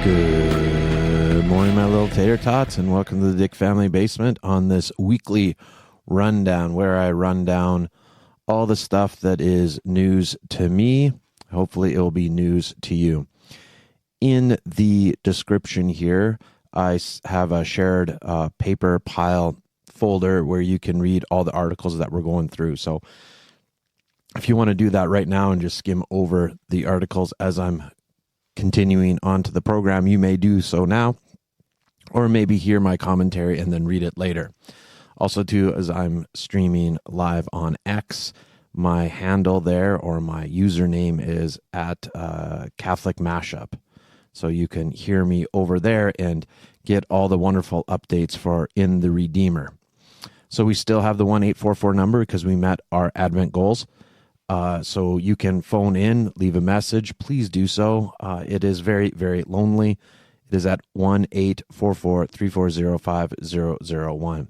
Good morning, my little tater tots, and welcome to the Dick Family Basement on this weekly rundown where I run down all the stuff that is news to me. Hopefully, it will be news to you. In the description here, I have a shared paper pile folder where you can read all the articles that we're going through. So if you want to do that right now and just skim over the articles as I'm continuing on to the program, you may do so now, or maybe hear my commentary and then read it later. Also, too, as I'm streaming live on X, my handle there, or my username, is at Catholic Mashup. So you can hear me over there and get all the wonderful updates for In the Redeemer. So we still have the 1-844 number because we met our Advent goals. So you can phone in, leave a message. Please do so. It is very, very lonely. It is at 1-844-340-5001.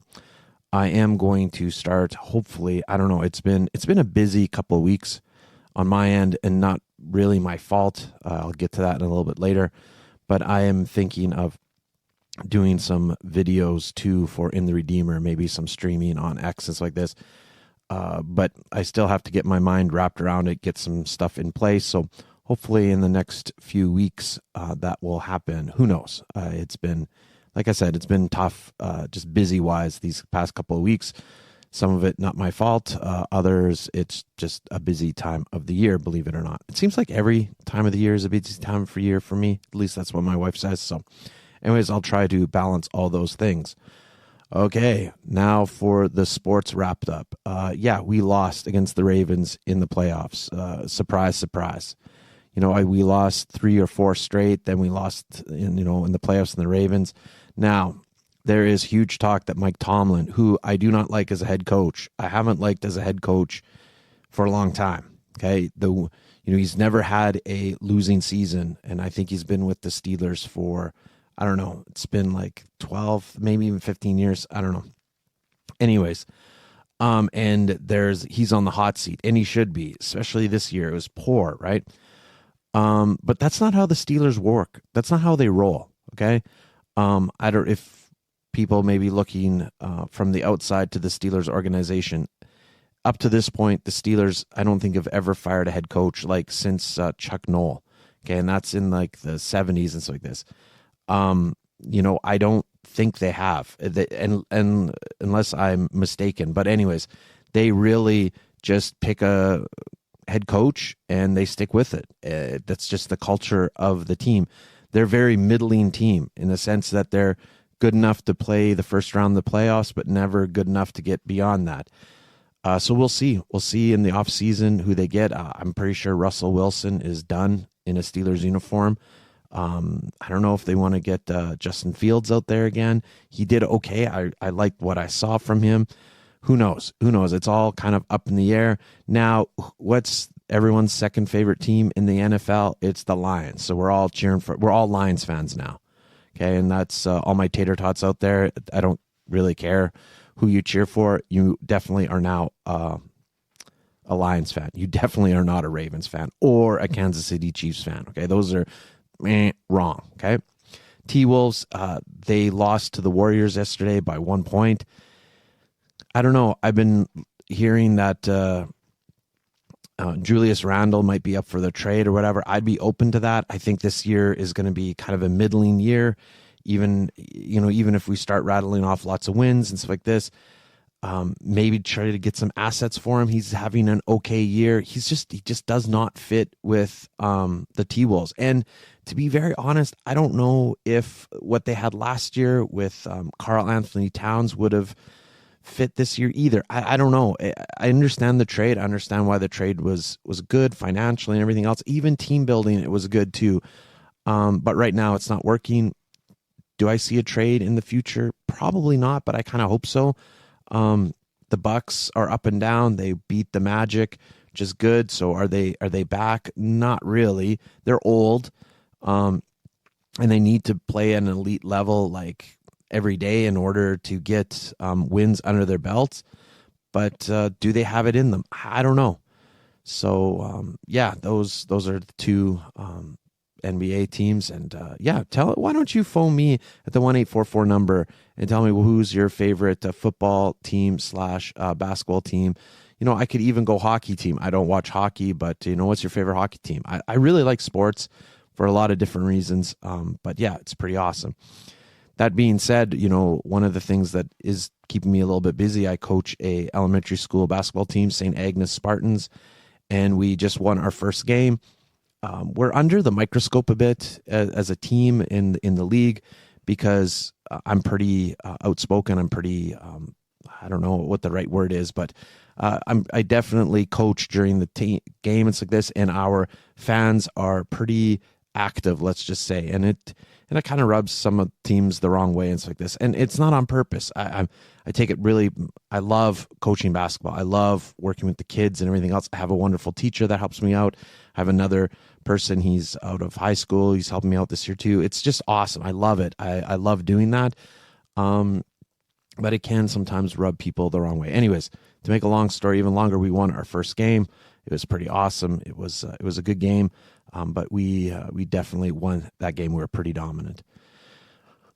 I am going to start, hopefully, I don't know, it's been a busy couple of weeks on my end and not really my fault. I'll get to that in a little bit later. But I am thinking of doing some videos too for In the Redeemer, maybe some streaming on X like this. But I still have to get my mind wrapped around it, get some stuff in place. So hopefully in the next few weeks, that will happen. Who knows? It's been, like I said, it's been tough, just busy wise these past couple of weeks. Some of it not my fault. Others, it's just a busy time of the year, believe it or not. It seems like every time of the year is a busy time for year for me. At least that's what my wife says. So anyways, I'll try to balance all those things. Okay, now for the sports wrapped up. We lost against the Ravens in the playoffs. Surprise, surprise. We lost 3 or 4 straight. Then we lost in the playoffs in the Ravens. Now, there is huge talk that Mike Tomlin, who I do not like as a head coach, I haven't liked as a head coach for a long time. Okay, he's never had a losing season, and I think he's been with the Steelers for, I don't know, it's been like 12, maybe even 15 years. I don't know. Anyways, and he's on the hot seat, and he should be, especially this year. It was poor, right? But that's not how the Steelers work. That's not how they roll. Okay. If people may be looking from the outside to the Steelers organization, up to this point, the Steelers, I don't think have ever fired a head coach like since Chuck Noll. Okay. And that's in like the 70s and stuff like this. I don't think they have, and unless I'm mistaken. But anyways, they really just pick a head coach and they stick with it. That's just the culture of the team. They're a very middling team in the sense that they're good enough to play the first round of the playoffs, but never good enough to get beyond that. So we'll see. We'll see in the offseason who they get. I'm pretty sure Russell Wilson is done in a Steelers uniform. I don't know if they want to get Justin Fields out there again. He did okay. I liked what I saw from him. Who knows? It's all kind of up in the air. Now, what's everyone's second favorite team in the NFL? It's the Lions. So we're all Lions fans now. Okay, and that's all my tater tots out there. I don't really care who you cheer for. You definitely are now a Lions fan. You definitely are not a Ravens fan or a Kansas City Chiefs fan. Okay, those are wrong. Okay, T-Wolves, they lost to the Warriors yesterday by 1 point. I don't know. I've been hearing that Julius Randle might be up for the trade or whatever. I'd be open to that. I think this year is going to be kind of a middling year. Even if we start rattling off lots of wins and stuff like this, maybe try to get some assets for him. He's having an okay year. He just does not fit with the T-Wolves. And to be very honest, I don't know if what they had last year with Karl Anthony Towns would have fit this year either. I don't know. I understand the trade. I understand why the trade was good financially and everything else. Even team building, it was good too. But right now it's not working. Do I see a trade in the future? Probably not, but I kind of hope so. The Bucks are up and down. They beat the Magic, which is good. So are they back? Not really. They're old. And they need to play at an elite level like every day in order to get wins under their belts. But do they have it in them? I don't know. So those are the two NBA teams. And why don't you phone me at the 1-844 number and tell me who's your favorite football team / basketball team. I could even go hockey team. I don't watch hockey, but what's your favorite hockey team? I really like sports for a lot of different reasons. But yeah, it's pretty awesome. That being said, one of the things that is keeping me a little bit busy, I coach a elementary school basketball team, St. Agnes Spartans, and we just won our first game. We're under the microscope a bit as a team in the league because I'm pretty outspoken. I'm pretty I don't know what the right word is, but I definitely coach during the game. It's like this, and our fans are pretty active, let's just say, and it kind of rubs some of teams the wrong way. And it's like this, and it's not on purpose. I take it really. I love coaching basketball. I love working with the kids and everything else. I have a wonderful teacher that helps me out. I have another person. He's out of high school. He's helping me out this year too. It's just awesome. I love it. I love doing that. But it can sometimes rub people the wrong way. Anyways, to make a long story even longer, we won our first game. It was pretty awesome. It was a good game, but we definitely won that game. We were pretty dominant.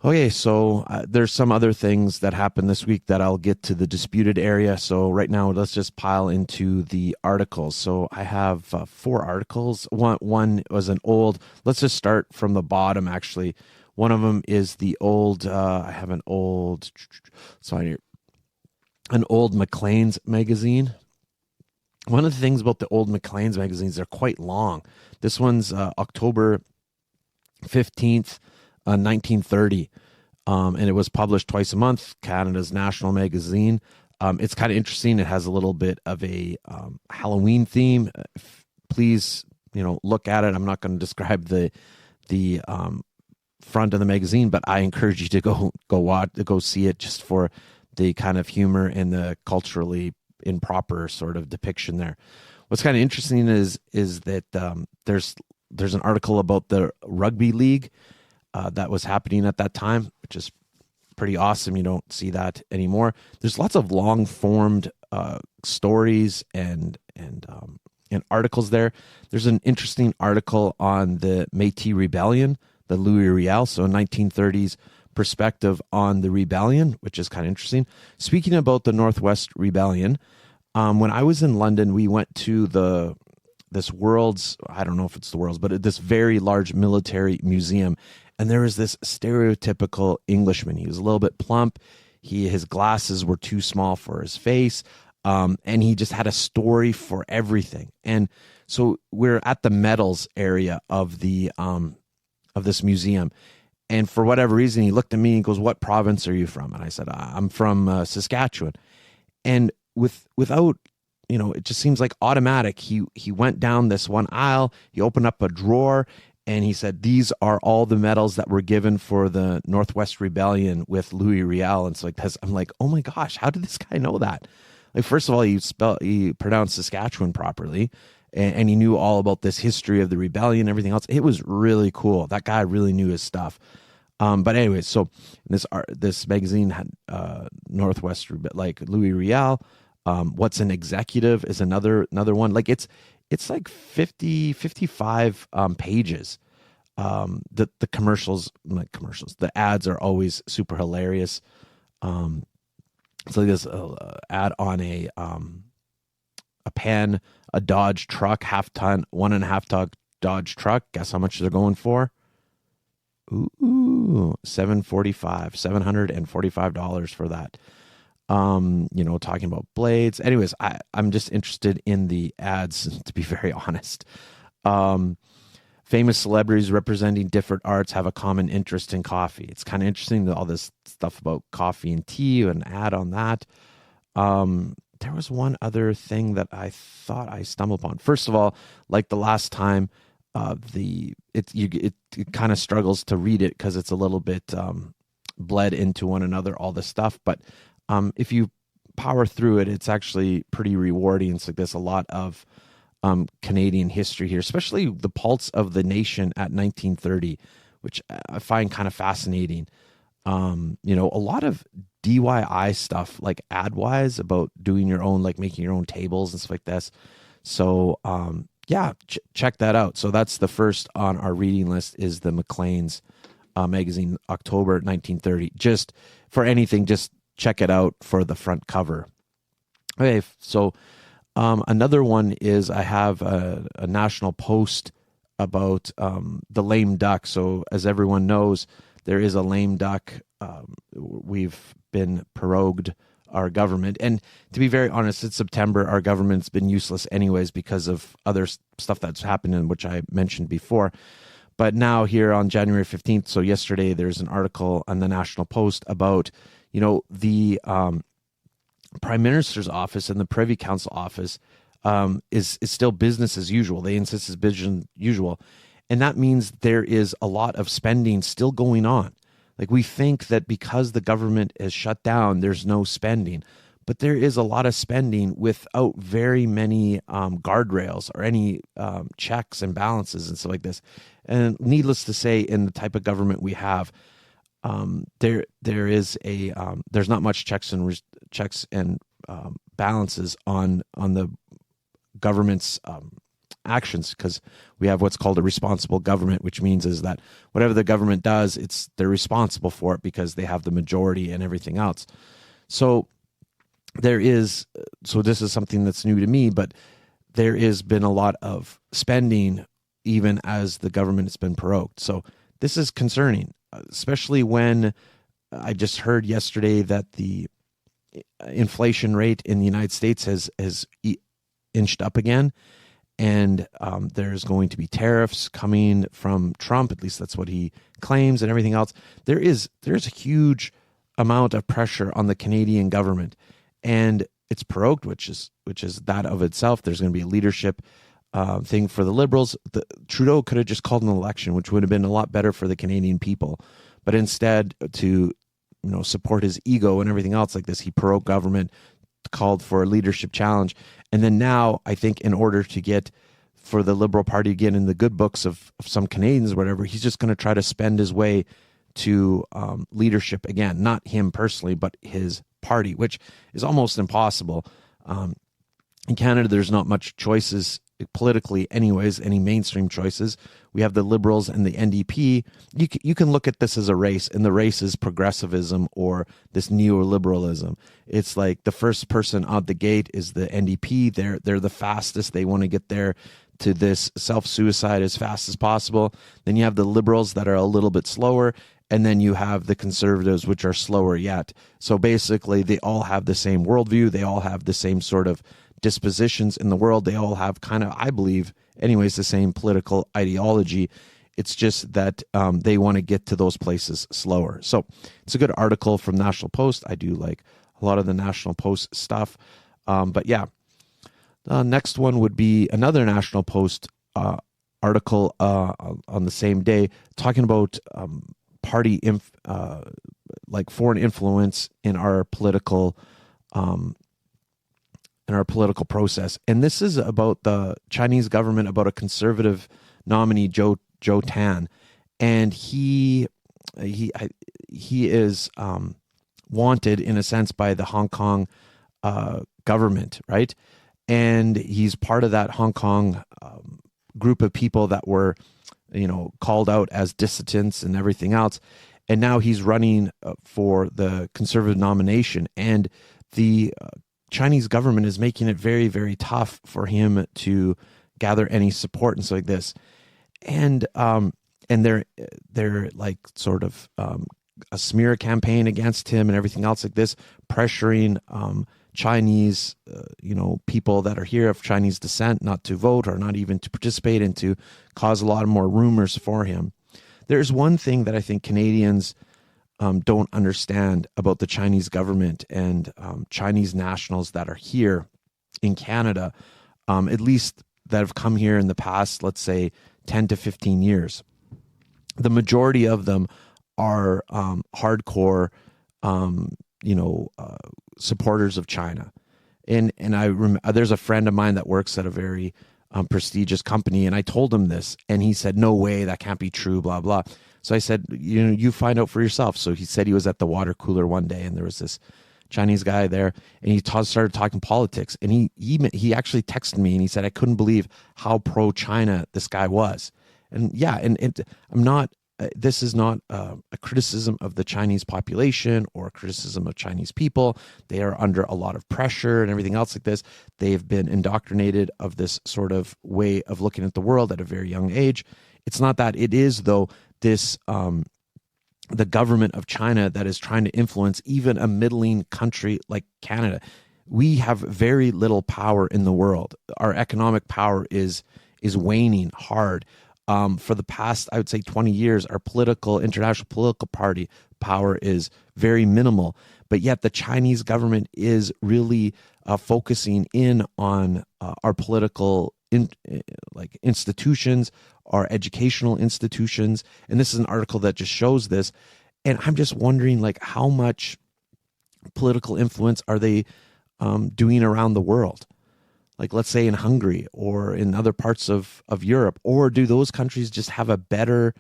Okay, so there's some other things that happened this week that I'll get to the disputed area. So right now, let's just pile into the articles. So I have 4 articles. One was an old. Let's just start from the bottom, actually. One of them is the old. I have an old. Sorry, an old Maclean's magazine. One of the things about the old Maclean's magazines, they're quite long. This one's October 15th, 1930, and it was published twice a month, Canada's national magazine. It's kind of interesting. It has a little bit of a Halloween theme. Please, look at it. I'm not going to describe the front of the magazine, but I encourage you to go see it just for the kind of humor and the culturally improper sort of depiction there. What's kind of interesting is that there's an article about the rugby league that was happening at that time, which is pretty awesome. You don't see that anymore. There's lots of long formed stories and articles there. There's an interesting article on the Métis Rebellion, the Louis Riel, so 1930s perspective on the rebellion, which is kind of interesting. Speaking about the Northwest Rebellion, when I was in London, we went to this world's, I don't know if it's the world's, but this very large military museum. And there was this stereotypical Englishman. He was a little bit plump. His glasses were too small for his face. And he just had a story for everything. And so we're at the medals area of this museum. And for whatever reason, he looked at me and goes, "What province are you from?" And I said, "I'm from Saskatchewan." And without, it just seems like automatic. He went down this one aisle, he opened up a drawer, and he said, "These are all the medals that were given for the Northwest Rebellion with Louis Riel." And so I'm like, oh my gosh, how did this guy know that? Like, first of all, he pronounced Saskatchewan properly, and he knew all about this history of the rebellion, everything else. It was really cool. That guy really knew his stuff. But anyways, so this magazine had Northwest, like Louis Riel. What's an Executive is another one. Like it's like 55 pages. The the ads are always super hilarious. So this ad on a pen, a Dodge truck, 1.5 ton Dodge truck. Guess how much they're going for? Ooh, $745 for that. Talking about blades. Anyways, I'm just interested in the ads, to be very honest. Famous celebrities representing different arts have a common interest in coffee. It's kind of interesting that all this stuff about coffee and tea, an ad on that. There was one other thing that I thought I stumbled upon. First of all, like the last time, it kind of struggles to read it because it's a little bit bled into one another, all this stuff. But if you power through it, it's actually pretty rewarding. It's like there's a lot of Canadian history here, especially the pulse of the nation at 1930, which I find kind of fascinating. A lot of DIY stuff, like ad wise, about doing your own, like making your own tables and stuff like this. So yeah, check that out. So that's the first on our reading list is the Maclean's magazine, October 1930. Just for anything, just check it out for the front cover. Okay, so another one is I have a National Post about the lame duck. So as everyone knows, there is a lame duck. We've been prorogued our government. And to be very honest, it's September. Our government's been useless anyways because of other stuff that's happened, in which I mentioned before. But now here on January 15th, so yesterday, there's an article on the National Post about, the Prime Minister's office and the Privy Council office is still business as usual. They insist it's business as usual. And that means there is a lot of spending still going on. Like, we think that because the government is shut down, there's no spending. But there is a lot of spending without very many guardrails or any checks and balances and stuff like this. And needless to say, in the type of government we have, there's not much checks and balances on the government's actions, because we have what's called a responsible government, which means is that whatever the government does, they're responsible for it because they have the majority and everything else. So this is something that's new to me, but there has been a lot of spending even as the government has been prorogued. So this is concerning, especially when I just heard yesterday that the inflation rate in the United States has inched up again. And there's going to be tariffs coming from Trump. At least that's what he claims, and everything else. There's a huge amount of pressure on the Canadian government, and it's prorogued, which is that of itself. There's going to be a leadership thing for the Liberals. Trudeau could have just called an election, which would have been a lot better for the Canadian people. But instead, to support his ego and everything else like this, he prorogued government, called for a leadership challenge. And then now, I think in order to get for the Liberal Party to get in the good books of some Canadians or whatever, he's just going to try to spend his way to leadership again. Not him personally, but his party, which is almost impossible. In Canada, there's not much choices politically anyways, any mainstream choices. We have the Liberals and the NDP. You can look at this as a race, and the race is progressivism or this neoliberalism. It's like the first person out the gate is the NDP. They're the fastest. They want to get there to this self-suicide as fast as possible. Then you have the Liberals that are a little bit slower, and then you have the Conservatives, which are slower yet. So basically, they all have the same worldview. They all have the same sort of dispositions in the world. They all have kind of, I believe, anyways, the same political ideology. It's just that they want to get to those places slower. So it's a good article from National Post. I do like a lot of the National Post stuff. But yeah, the next one would be another National Post article on the same day talking about like foreign influence in our political process. And this is about the Chinese government, about a conservative nominee, Joe Tan. And he is wanted in a sense by the Hong Kong government, right? And he's part of that Hong Kong group of people that were, called out as dissidents and everything else. And now he's running for the conservative nomination. And the Chinese government is making it very, very tough for him to gather any support and stuff like this. And they're like sort of a smear campaign against him and everything else like this, pressuring Chinese, people that are here of Chinese descent not to vote or not even to participate, and to cause a lot more rumors for him. There's one thing that I think Canadians don't understand about the Chinese government and Chinese nationals that are here in Canada, at least that have come here in the past, let's say 10 to 15 years. The majority of them are hardcore, supporters of China. And there's a friend of mine that works at a very prestigious company, and I told him this, and he said, "No way, that can't be true, blah, blah." So I said, you find out for yourself. So he said he was at the water cooler one day, and there was this Chinese guy there, and he started talking politics. And he actually texted me and he said I couldn't believe how pro China this guy was. And yeah, and I'm not. This is not a criticism of the Chinese population or a criticism of Chinese people. They are under a lot of pressure and everything else like this. They've been indoctrinated of this sort of way of looking at the world at a very young age. It's not that. It is, though, this the government of China that is trying to influence even a middling country like Canada. We have very little power in the world. Our economic power is waning hard. For the past, I would say 20 years, our international political party power is very minimal. But yet the Chinese government is really focusing in on our political institutions, our educational institutions. And this is an article that just shows this. And I'm just wondering, like, how much political influence are they doing around the world? Like, let's say in Hungary or in other parts of Europe, or do those countries just have a better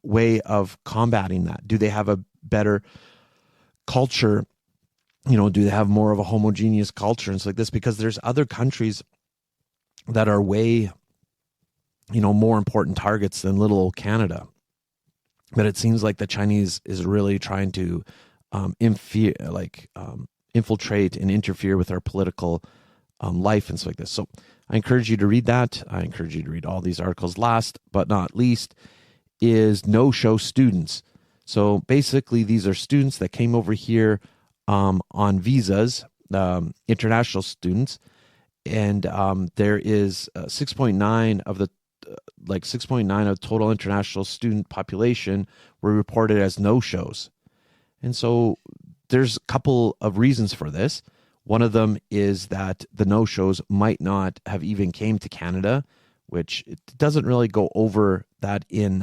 way of combating that? Do they have a better culture? Do they have more of a homogeneous culture and stuff like this? Because there's other countries that are way, more important targets than little old Canada. But it seems like the Chinese is really trying to infiltrate and interfere with our political life and stuff like this. So I encourage you to read that. I encourage you to read all these articles. Last but not least is no-show students. So basically, these are students that came over here on visas, international students, and there is 6.9 of the 6.9 of total international student population were reported as no-shows. And so there's a couple of reasons for this. One of them is that the no-shows might not have even came to Canada, which it doesn't really go over that in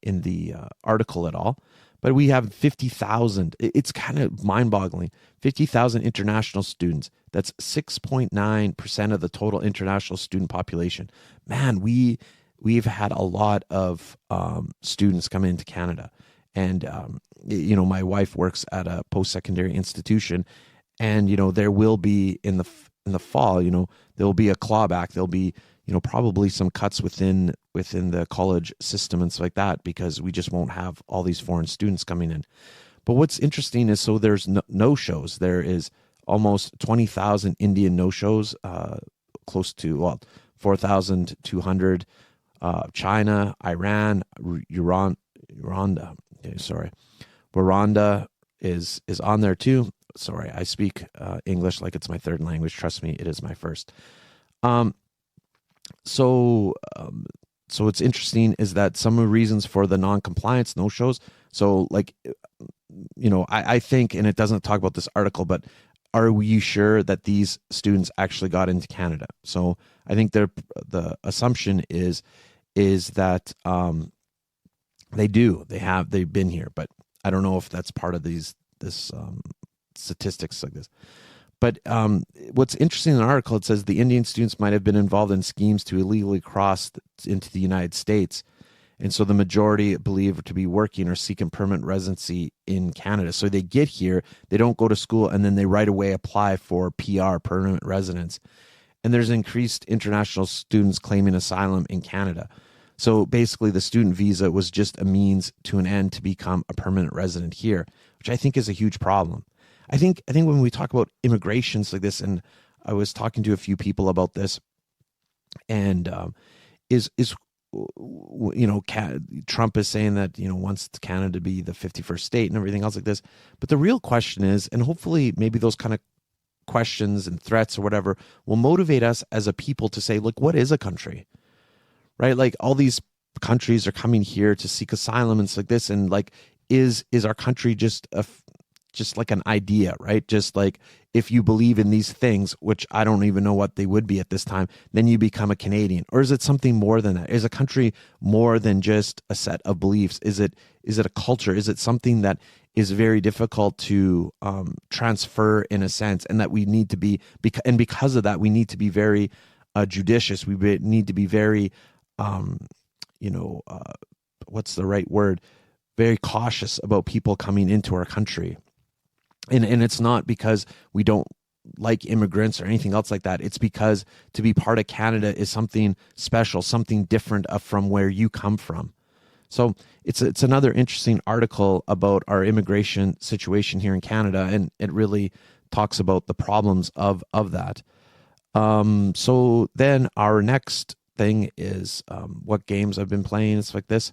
the article at all. But we have 50,000. It's kind of mind-boggling. 50,000 international students. That's 6.9% of the total international student population. Man, we've had a lot of students come into Canada, and my wife works at a post-secondary institution. And, there will be in the fall, there will be a clawback. There'll be, probably some cuts within the college system and stuff like that, because we just won't have all these foreign students coming in. But what's interesting is, so there's no-shows. There is almost 20,000 Indian no-shows, close to, 4,200, China, Iran, Rwanda. Rwanda is on there too. Sorry, I speak English like it's my third language. Trust me, it is my first. So what's interesting is that some of the reasons for the non-compliance no-shows. So I think, and it doesn't talk about this article, but are we sure that these students actually got into Canada? So I think the assumption is that they do. They've been here, but I don't know if that's part of this statistics like this. But what's interesting in the article, it says the Indian students might have been involved in schemes to illegally cross into the United States. And so the majority believe to be working or seeking permanent residency in Canada. So they get here, they don't go to school, and then they right away apply for PR, permanent residence. And there's increased international students claiming asylum in Canada. So basically the student visa was just a means to an end to become a permanent resident here, which I think is a huge problem. I think when we talk about immigrations like this, and I was talking to a few people about this, and Trump is saying that wants Canada to be the 51st state and everything else like this. But the real question is, and hopefully maybe those kind of questions and threats or whatever will motivate us as a people to say, look, what is a country? Right? Like, all these countries are coming here to seek asylum and stuff like this, and like, is our country just like an idea, right? Just like, if you believe in these things, which I don't even know what they would be at this time, then you become a Canadian. Or is it something more than that? Is a country more than just a set of beliefs? Is it a culture? Is it something that is very difficult to transfer in a sense, and that we need to be, and because of that, we need to be very judicious. We need to be very, what's the right word? Very cautious about people coming into our country. And it's not because we don't like immigrants or anything else like that. It's because to be part of Canada is something special, something different from where you come from. So it's another interesting article about our immigration situation here in Canada, and it really talks about the problems of that. So then our next thing is what games I've been playing. It's like this.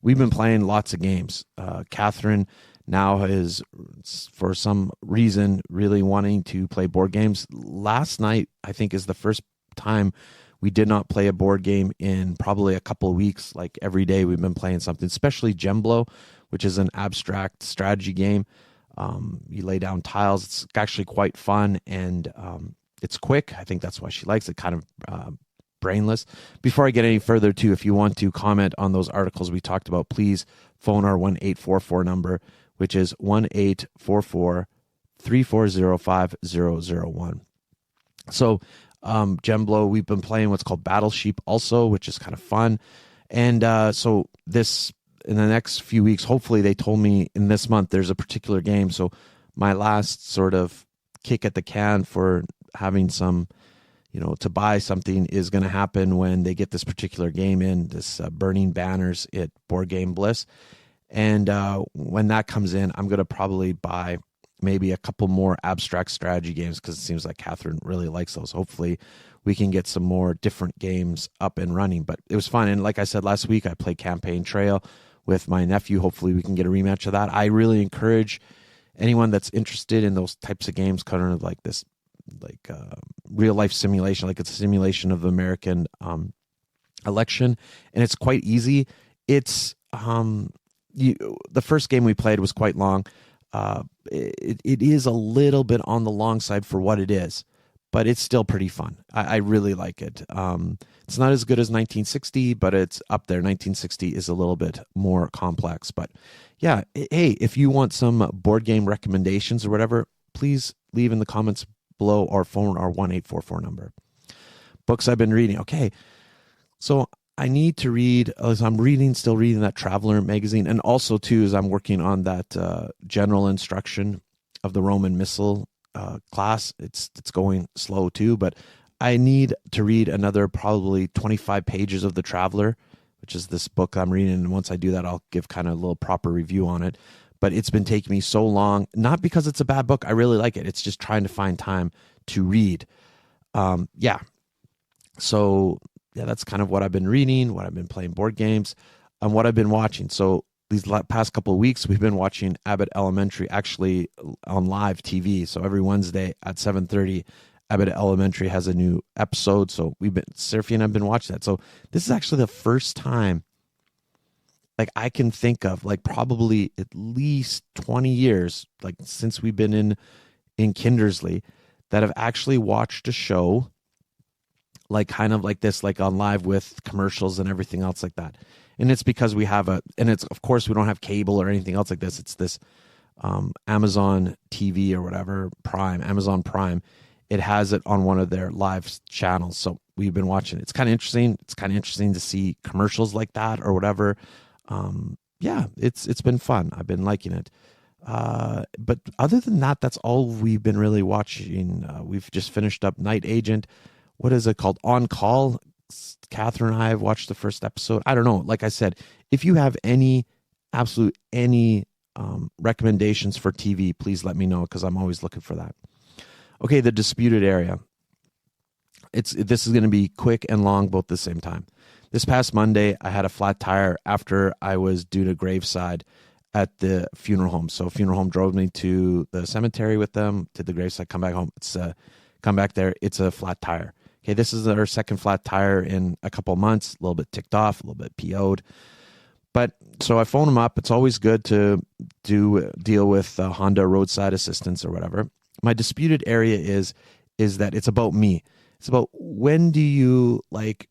We've been playing lots of games. Catherine now is, for some reason, really wanting to play board games. Last night, I think, is the first time we did not play a board game in probably a couple of weeks. Like every day we've been playing something, especially Gemblo, which is an abstract strategy game. You lay down tiles. It's actually quite fun, and it's quick. I think that's why she likes it, kind of brainless. Before I get any further, too, if you want to comment on those articles we talked about, please phone our 1-844 number, which is 1-844-340-5001. So Gemblo, we've been playing what's called Battle Sheep also, which is kind of fun. And so this, in the next few weeks, hopefully they told me in this month there's a particular game. So my last sort of kick at the can for having some, to buy something is going to happen when they get this particular game in, this Burning Banners at Board Game Bliss. And when that comes in, I'm going to probably buy maybe a couple more abstract strategy games because it seems like Catherine really likes those. Hopefully we can get some more different games up and running. But it was fun. And like I said last week, I played Campaign Trail with my nephew. Hopefully we can get a rematch of that. I really encourage anyone that's interested in those types of games, kind of like this, like real life simulation, like it's a simulation of the American election. And it's quite easy. It's the first game we played was quite long. It is a little bit on the long side for what it is, but it's still pretty fun. I really like it. It's not as good as 1960, but it's up there. 1960 is a little bit more complex. But yeah, hey, if you want some board game recommendations or whatever, please leave in the comments below or phone our 1-844 number. Books I've been reading. Okay, so I need to read, as I'm still reading that Traveler magazine, and also too, as I'm working on that general instruction of the Roman Missile class. It's going slow too, but I need to read another probably 25 pages of the Traveler, which is this book I'm reading. And once I do that, I'll give kind of a little proper review on it. But it's been taking me so long, not because it's a bad book. I really like it. It's just trying to find time to read. So yeah, that's kind of what I've been reading, what I've been playing board games, and what I've been watching. So these past couple of weeks, we've been watching Abbott Elementary actually on live TV. So every Wednesday at 7:30, Abbott Elementary has a new episode. So Seraphy and I've been watching that. So this is actually the first time, like, I can think of, like, probably at least 20 years, like since we've been in Kindersley, that I've actually watched a show like kind of like this, like on live with commercials and everything else like that. And it's because we have and it's, of course, we don't have cable or anything else like this. It's this Amazon TV or whatever, Amazon Prime. It has it on one of their live channels. So we've been watching it. It's kind of interesting. It's kind of interesting to see commercials like that or whatever. Yeah, it's been fun. I've been liking it. But other than that, that's all we've been really watching. We've just finished up Night Agent. What is it called? On Call. Catherine and I have watched the first episode. I don't know. Like I said, if you have any recommendations for TV, please let me know because I'm always looking for that. Okay, the disputed area. This is going to be quick and long both at the same time. This past Monday, I had a flat tire after I was due to graveside at the funeral home. So funeral home drove me to the cemetery with them, to the graveside, come back home. Come back there. It's a flat tire. Okay, this is our second flat tire in a couple months, a little bit ticked off, a little bit PO'd. But so I phone them up. It's always good to deal with Honda roadside assistance or whatever. My disputed area is that it's about me. It's about when do you, like,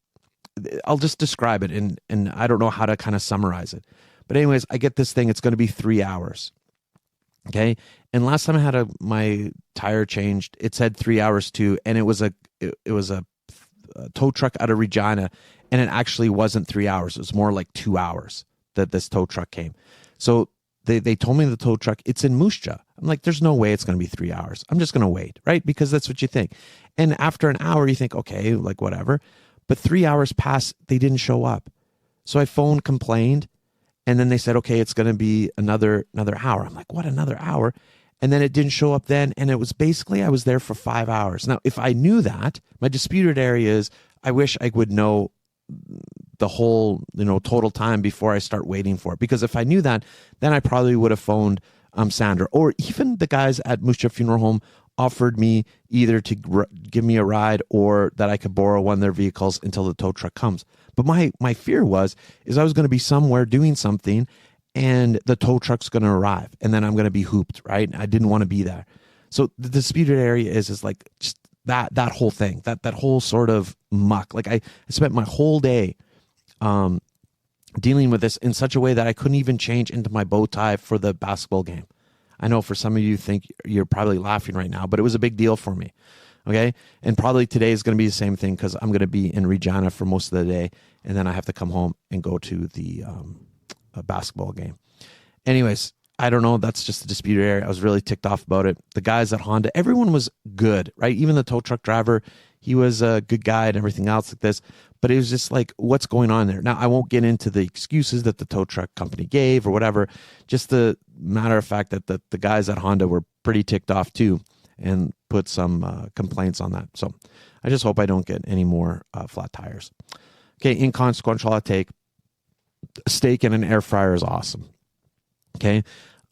I'll just describe it, and I don't know how to kind of summarize it. But anyways, I get this thing. It's going to be 3 hours. Okay. And last time I had my tire changed, it said 3 hours too. And it was a tow truck out of Regina. And it actually wasn't 3 hours. It was more like 2 hours that this tow truck came. So they told me the tow truck, it's in Moose Jaw. I'm like, there's no way it's going to be 3 hours. I'm just going to wait, right? Because that's what you think. And after an hour, you think, okay, like whatever. But 3 hours passed, they didn't show up. So I phoned, complained, and then they said, okay, it's going to be another hour. I'm like, what, another hour? And then it didn't show up then. And it was basically, I was there for 5 hours. Now, if I knew that, my disputed area is, I wish I would know the whole, total time before I start waiting for it. Because if I knew that, then I probably would have phoned Sandra, or even the guys at Musha Funeral Home offered me either to give me a ride or that I could borrow one of their vehicles until the tow truck comes. But my fear is I was going to be somewhere doing something and the tow truck's going to arrive and then I'm going to be hooped, right? I didn't want to be there. So the disputed area is like just that whole thing, that whole sort of muck. Like I spent my whole day dealing with this in such a way that I couldn't even change into my bow tie for the basketball game. I know for some of you think you're probably laughing right now, but it was a big deal for me. Okay. And probably today is going to be the same thing because I'm going to be in Regina for most of the day. And then I have to come home and go to the basketball game. Anyways, I don't know. That's just a disputed area. I was really ticked off about it. The guys at Honda, everyone was good, right? Even the tow truck driver, he was a good guy and everything else like this. But it was just like, what's going on there? Now, I won't get into the excuses that the tow truck company gave or whatever. Just the matter of fact that the guys at Honda were pretty ticked off too and put some complaints on that. So I just hope I don't get any more flat tires. Okay, inconsequential hot take. A steak in an air fryer is awesome. Okay,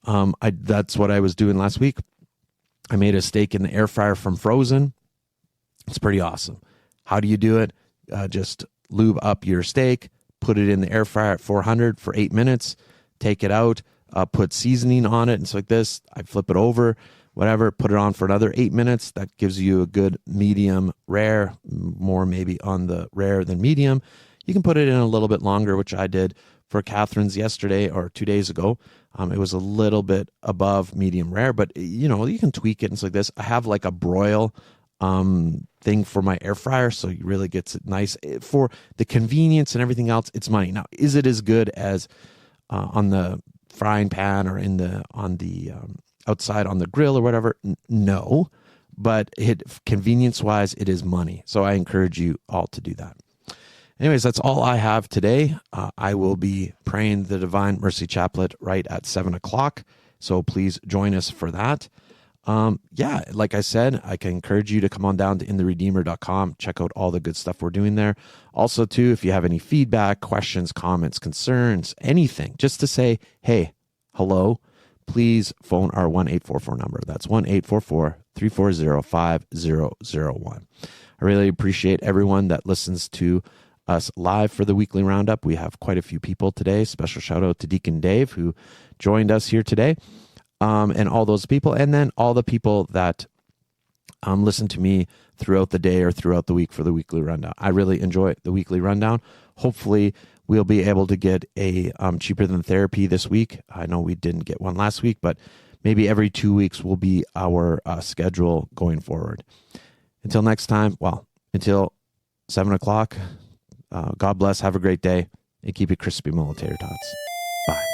that's what I was doing last week. I made a steak in the air fryer from frozen. It's pretty awesome. How do you do it? Just lube up your steak, put it in the air fryer at 400 for 8 minutes, take it out, put seasoning on it. And so like this, I flip it over, whatever, put it on for another 8 minutes. That gives you a good medium rare, more maybe on the rare than medium. You can put it in a little bit longer, which I did for Catherine's yesterday or 2 days ago. It was a little bit above medium rare, but you can tweak it. And so like this, I have like a broil thing for my air fryer, so it really gets it nice for the convenience and everything else. It's money. Now, is it as good as on the frying pan or on the outside on the grill or whatever? No, but convenience wise, it is money. So I encourage you all to do that. Anyways, that's all I have today. I will be praying the Divine Mercy Chaplet right at 7:00. So please join us for that. Like I said, I can encourage you to come on down to intheredeemer.com, check out all the good stuff we're doing there. Also, too, if you have any feedback, questions, comments, concerns, anything, just to say, hey, hello, please phone our 1-844 number. That's 1-844-340-5001. I really appreciate everyone that listens to us live for the weekly roundup. We have quite a few people today. Special shout out to Deacon Dave, who joined us here today. And all those people, and then all the people that listen to me throughout the day or throughout the week for the weekly rundown. I really enjoy the weekly rundown. Hopefully, we'll be able to get a cheaper than therapy this week. I know we didn't get one last week, but maybe every 2 weeks will be our schedule going forward. Until next time, until 7:00, God bless, have a great day, and keep it crispy, military tots. Bye.